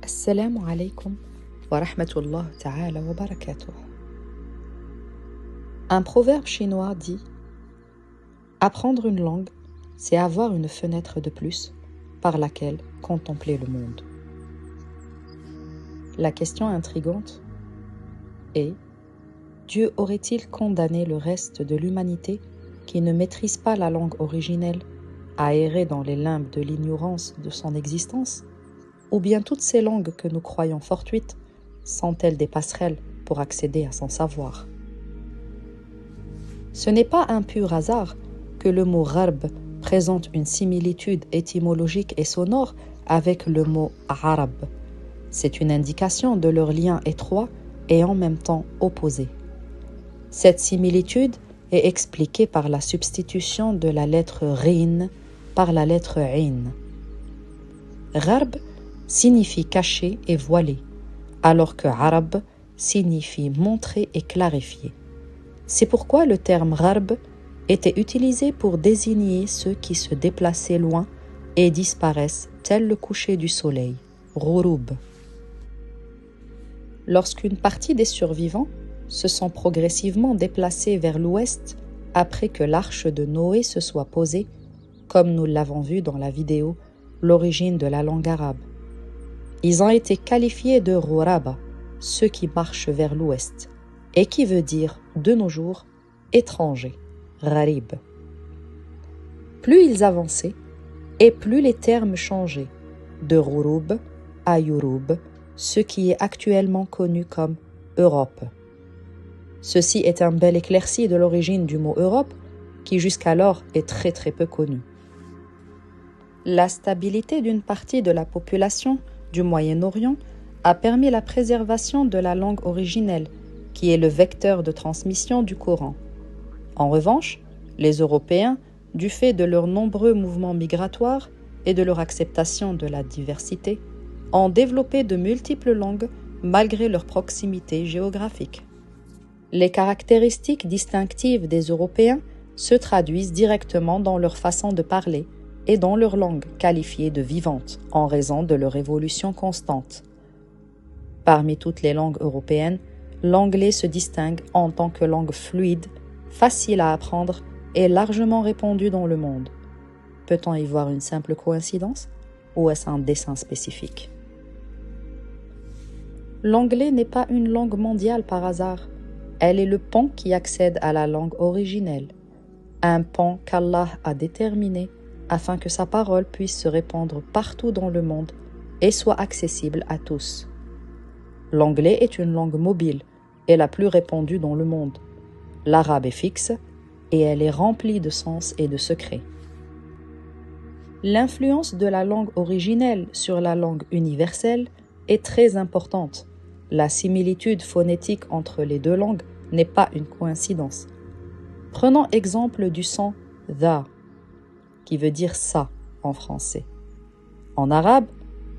Assalamu alaikum wa rahmatullah ta'ala wa barakatuh. Un proverbe chinois dit « Apprendre une langue, c'est avoir une fenêtre de plus par laquelle contempler le monde. » La question intrigante est « Dieu aurait-il condamné le reste de l'humanité qui ne maîtrise pas la langue originelle à errer dans les limbes de l'ignorance de son existence ? Ou bien toutes ces langues que nous croyons fortuites sont-elles des passerelles pour accéder à son savoir ? Ce n'est pas un pur hasard que le mot gharb présente une similitude étymologique et sonore avec le mot arab. C'est une indication de leur lien étroit et en même temps opposé. Cette similitude est expliquée par la substitution de la lettre rin par la lettre ain. Gharb signifie cacher et voiler, alors que arab signifie montrer et clarifier. C'est pourquoi le terme gharb était utilisé pour désigner ceux qui se déplaçaient loin et disparaissent tel le coucher du soleil, ghurub. Lorsqu'une partie des survivants se sont progressivement déplacés vers l'ouest après que l'arche de Noé se soit posée, comme nous l'avons vu dans la vidéo L'origine de la langue arabe. Ils ont été qualifiés de ghuraba, ceux qui marchent vers l'ouest, et qui veut dire, de nos jours, étrangers, gharib. Plus ils avançaient, et plus les termes changeaient, de ghurub à yurub, ce qui est actuellement connu comme Europe. Ceci est un bel éclairci de l'origine du mot Europe, qui jusqu'alors est très très peu connu. La stabilité d'une partie de la population du Moyen-Orient a permis la préservation de la langue originelle, qui est le vecteur de transmission du Coran. En revanche, les Européens, du fait de leurs nombreux mouvements migratoires et de leur acceptation de la diversité, ont développé de multiples langues malgré leur proximité géographique. Les caractéristiques distinctives des Européens se traduisent directement dans leur façon de parler et dans leur langue qualifiée de vivante en raison de leur évolution constante. Parmi toutes les langues européennes, l'anglais se distingue en tant que langue fluide, facile à apprendre et largement répandue dans le monde. Peut-on y voir une simple coïncidence ou est-ce un dessein spécifique ? L'anglais n'est pas une langue mondiale par hasard. Elle est le pont qui accède à la langue originelle. Un pont qu'Allah a déterminé afin que sa parole puisse se répandre partout dans le monde et soit accessible à tous. L'anglais est une langue mobile et la plus répandue dans le monde. L'arabe est fixe et elle est remplie de sens et de secrets. L'influence de la langue originelle sur la langue universelle est très importante. La similitude phonétique entre les deux langues n'est pas une coïncidence. Prenons exemple du son « dha » qui veut dire ça en français. En arabe,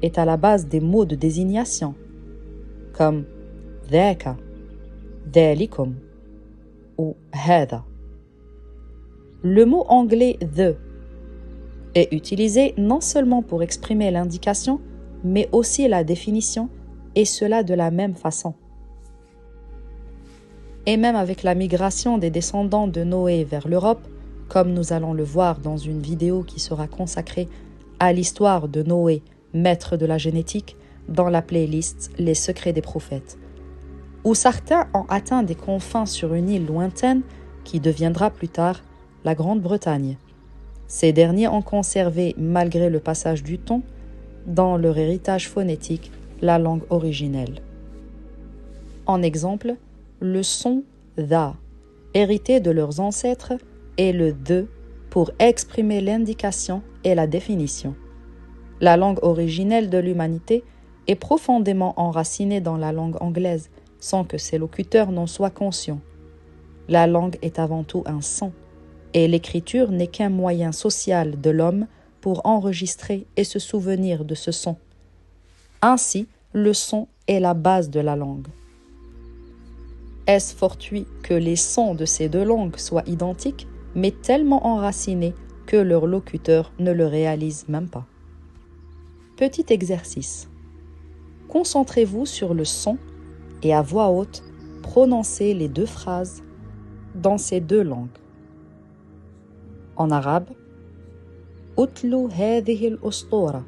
est à la base des mots de désignation, comme dhaka, dhalikum ou hada. Le mot anglais the est utilisé non seulement pour exprimer l'indication, mais aussi la définition, et cela de la même façon. Et même avec la migration des descendants de Noé vers l'Europe, comme nous allons le voir dans une vidéo qui sera consacrée à l'histoire de Noé, maître de la génétique, dans la playlist Les secrets des prophètes, où certains ont atteint des confins sur une île lointaine qui deviendra plus tard la Grande-Bretagne. Ces derniers ont conservé, malgré le passage du temps, dans leur héritage phonétique, la langue originelle. En exemple, le son « dha », hérité de leurs ancêtres, et le « de » pour exprimer l'indication et la définition. La langue originelle de l'humanité est profondément enracinée dans la langue anglaise, sans que ses locuteurs n'en soient conscients. La langue est avant tout un son, et l'écriture n'est qu'un moyen social de l'homme pour enregistrer et se souvenir de ce son. Ainsi, le son est la base de la langue. Est-ce fortuit que les sons de ces deux langues soient identiques, mais tellement enracinés que leurs locuteurs ne le réalisent même pas? Petit exercice. concentrez-vous sur le son et à voix haute, prononcez les deux phrases dans ces deux langues. En arabe, Utlu هذه الأسطورة.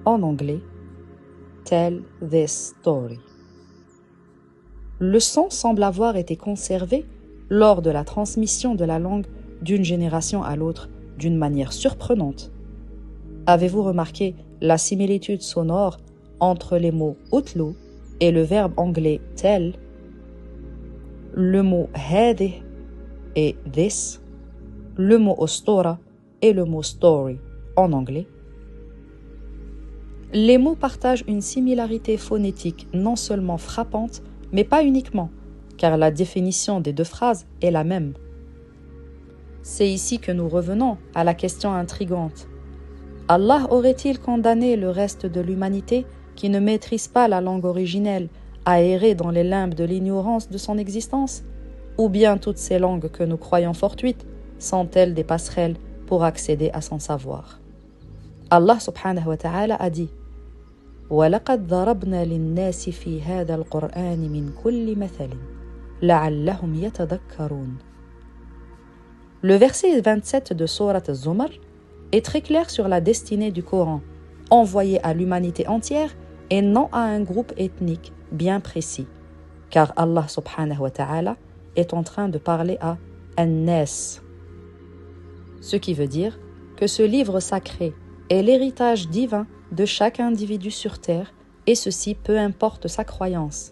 En anglais, Tell this story. Le son semble avoir été conservé lors de la transmission de la langue d'une génération à l'autre d'une manière surprenante. Avez-vous remarqué la similitude sonore entre les mots utlu et le verbe anglais tell? Le mot هذه et this, le mot ostora et le mot story en anglais. Les mots partagent une similarité phonétique non seulement frappante, mais pas uniquement, car la définition des deux phrases est la même. C'est ici que nous revenons à la question intrigante. Allah aurait-il condamné le reste de l'humanité qui ne maîtrise pas la langue originelle à errer dans les limbes de l'ignorance de son existence? Ou bien toutes ces langues que nous croyons fortuites sont-elles des passerelles pour accéder à son savoir? Allah subhanahu wa ta'ala a dit وَلَقَدْ ضَرَبْنَا لِلنَّاسِ فِي هَذَا الْقُرْآنِ مِنْ كُلِّ مَثَلٍ لَعَلَّهُمْ يَتَذَكَّرُونَ. Le verset 27 de Sourate Az-Zumar est très clair sur la destinée du Coran, envoyé à l'humanité entière et non à un groupe ethnique bien précis, car Allah subhanahu wa ta'ala est en train de parler à An-Nas, ce qui veut dire que ce livre sacré est l'héritage divin de chaque individu sur terre, et ceci peu importe sa croyance.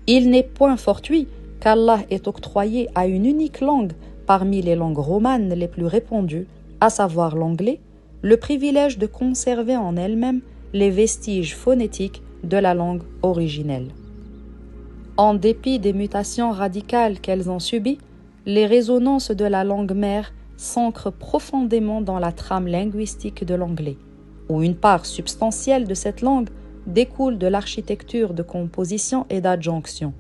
Il n'est point fortuit qu'Allah ait octroyé à une unique langue parmi les langues romanes les plus répandues, à savoir l'anglais, le privilège de conserver en elle-même les vestiges phonétiques de la langue originelle. En dépit des mutations radicales qu'elles ont subies, les résonances de la langue mère s'ancrent profondément dans la trame linguistique de l'anglais, où une part substantielle de cette langue découle de l'architecture de composition et d'adjonction.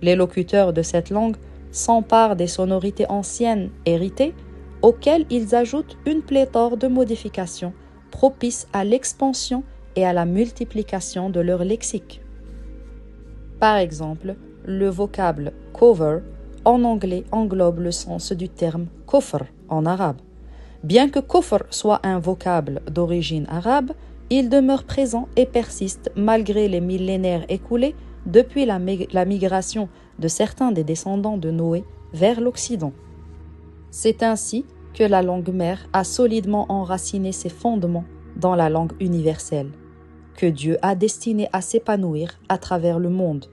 Les locuteurs de cette langue s'emparent des sonorités anciennes héritées, auxquelles ils ajoutent une pléthore de modifications propices à l'expansion et à la multiplication de leur lexique. Par exemple, le vocable cover en anglais englobe le sens du terme kufr en arabe. Bien que kufr soit un vocable d'origine arabe, il demeure présent et persiste malgré les millénaires écoulés depuis la migration de certains des descendants de Noé vers l'Occident. C'est ainsi que la langue mère a solidement enraciné ses fondements dans la langue universelle, que Dieu a destiné à s'épanouir à travers le monde.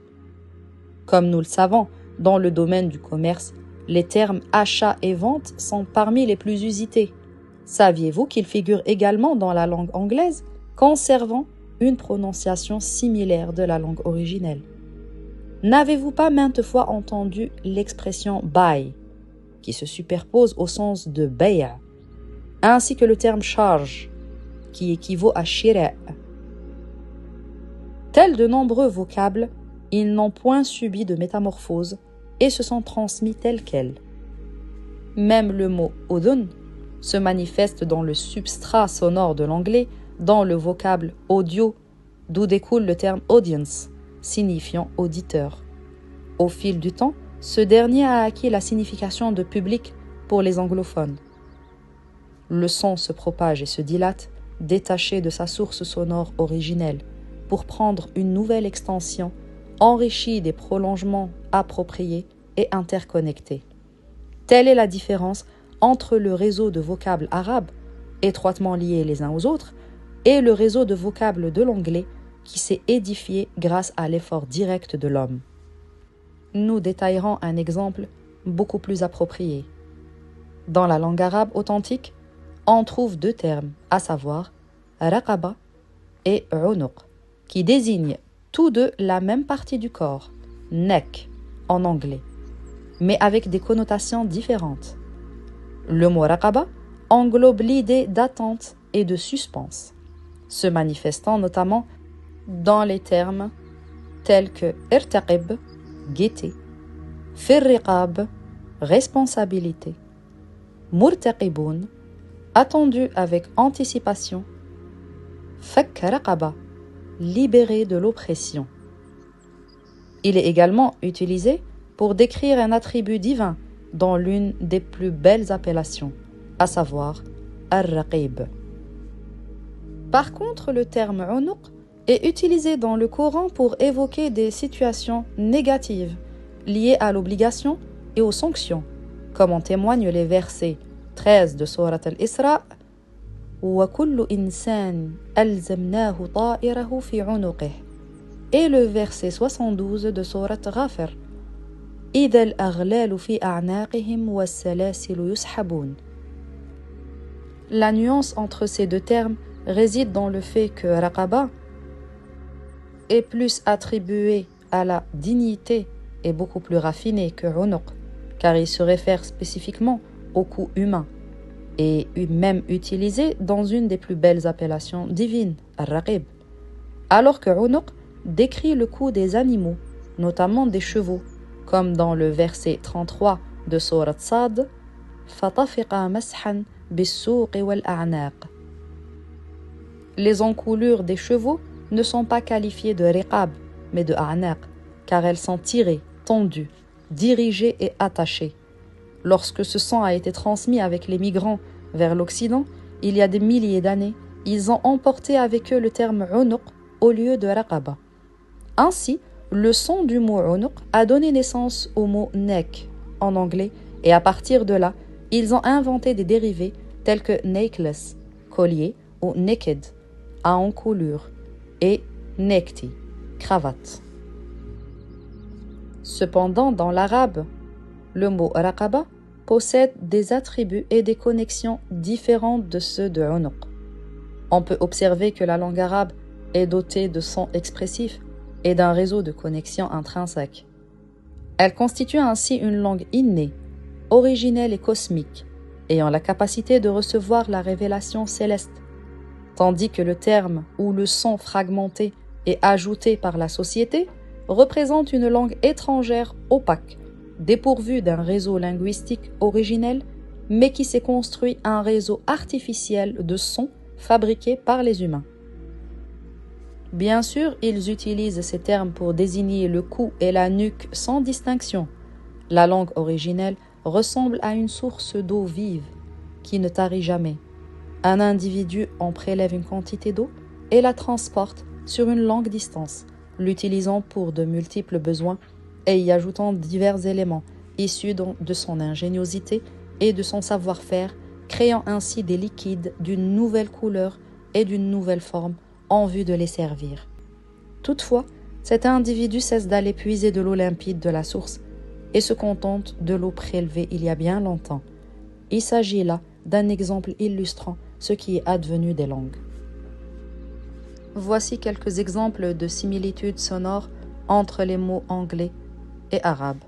Comme nous le savons, dans le domaine du commerce, les termes achat et vente sont parmi les plus usités. Saviez-vous qu'ils figurent également dans la langue anglaise, conservant une prononciation similaire de la langue originelle? N'avez-vous pas maintes fois entendu l'expression buy, qui se superpose au sens de bay', ainsi que le terme charge, qui équivaut à shira'? Tels de nombreux vocables, ils n'ont point subi de métamorphose et se sont transmis tels quels. Même le mot udhun se manifeste dans le substrat sonore de l'anglais, dans le vocable audio, d'où découle le terme audience, signifiant auditeur. Au fil du temps, ce dernier a acquis la signification de public pour les anglophones. Le son se propage et se dilate, détaché de sa source sonore originelle, pour prendre une nouvelle extension, enrichie des prolongements appropriés et interconnectés. Telle est la différence entre le réseau de vocables arabes, étroitement liés les uns aux autres, et le réseau de vocables de l'anglais qui s'est édifié grâce à l'effort direct de l'homme. Nous détaillerons un exemple beaucoup plus approprié. Dans la langue arabe authentique, on trouve deux termes, à savoir raqaba et unuq, qui désignent tous deux la même partie du corps, neck en anglais, mais avec des connotations différentes. Le mot raqaba englobe l'idée d'attente et de suspense, se manifestant notamment dans les termes tels que irtaqib, guetter, firriqab, responsabilité, murtaqiboun, attendu avec anticipation, Fakk raqaba, libérer de l'oppression. Il est également utilisé pour décrire un attribut divin dans l'une des plus belles appellations, à savoir Ar-Raqib. Par contre, le terme unuq est utilisé dans le Coran pour évoquer des situations négatives liées à l'obligation et aux sanctions, comme en témoignent les versets 13 de Sourate Al-Isra wa kullu insan alzamnahu ta'irahu fi unuqih et le verset 72 de Sourate Ghafir idha al-aghlalu fi a'naqihim was-salasilu yushabun. La nuance entre ces deux termes réside dans le fait que Raqaba est plus attribué à la dignité et beaucoup plus raffiné que Unuq, car il se réfère spécifiquement au coup humain et même utilisé dans une des plus belles appellations divines, Ar-Raqib, alors que Unuq décrit le coup des animaux, notamment des chevaux, comme dans le verset 33 de Sourate Sad, Fatafiqa mashan bis-souq wal-a'naq. Les encoulures des chevaux ne sont pas qualifiées de riqab, mais de a'naq, car elles sont tirées, tendues, dirigées et attachées. Lorsque ce sang a été transmis avec les migrants vers l'Occident, il y a des milliers d'années, ils ont emporté avec eux le terme unuq au lieu de raqaba. Ainsi, le son du mot unuq a donné naissance au mot neck en anglais, et à partir de là, ils ont inventé des dérivés tels que necklace, collier, ou naked, à encoulure, et nekti, cravate. Cependant, dans l'arabe, le mot raqaba possède des attributs et des connexions différentes de ceux de unuq. On peut observer que la langue arabe est dotée de sons expressifs et d'un réseau de connexions intrinsèques. Elle constitue ainsi une langue innée, originelle et cosmique, ayant la capacité de recevoir la révélation céleste, tandis que le terme ou le son fragmenté et ajouté par la société représente une langue étrangère opaque, dépourvue d'un réseau linguistique originel, mais qui s'est construit un réseau artificiel de sons fabriqués par les humains. Bien sûr, ils utilisent ces termes pour désigner le cou et la nuque sans distinction. La langue originelle ressemble à une source d'eau vive qui ne tarit jamais. Un individu en prélève une quantité d'eau et la transporte sur une longue distance, l'utilisant pour de multiples besoins et y ajoutant divers éléments issus de son ingéniosité et de son savoir-faire, créant ainsi des liquides d'une nouvelle couleur et d'une nouvelle forme en vue de les servir. Toutefois, cet individu cesse d'aller puiser de l'eau limpide de la source et se contente de l'eau prélevée il y a bien longtemps. Il s'agit là d'un exemple illustrant ce qui est advenu des langues. Voici quelques exemples de similitudes sonores entre les mots anglais et arabes.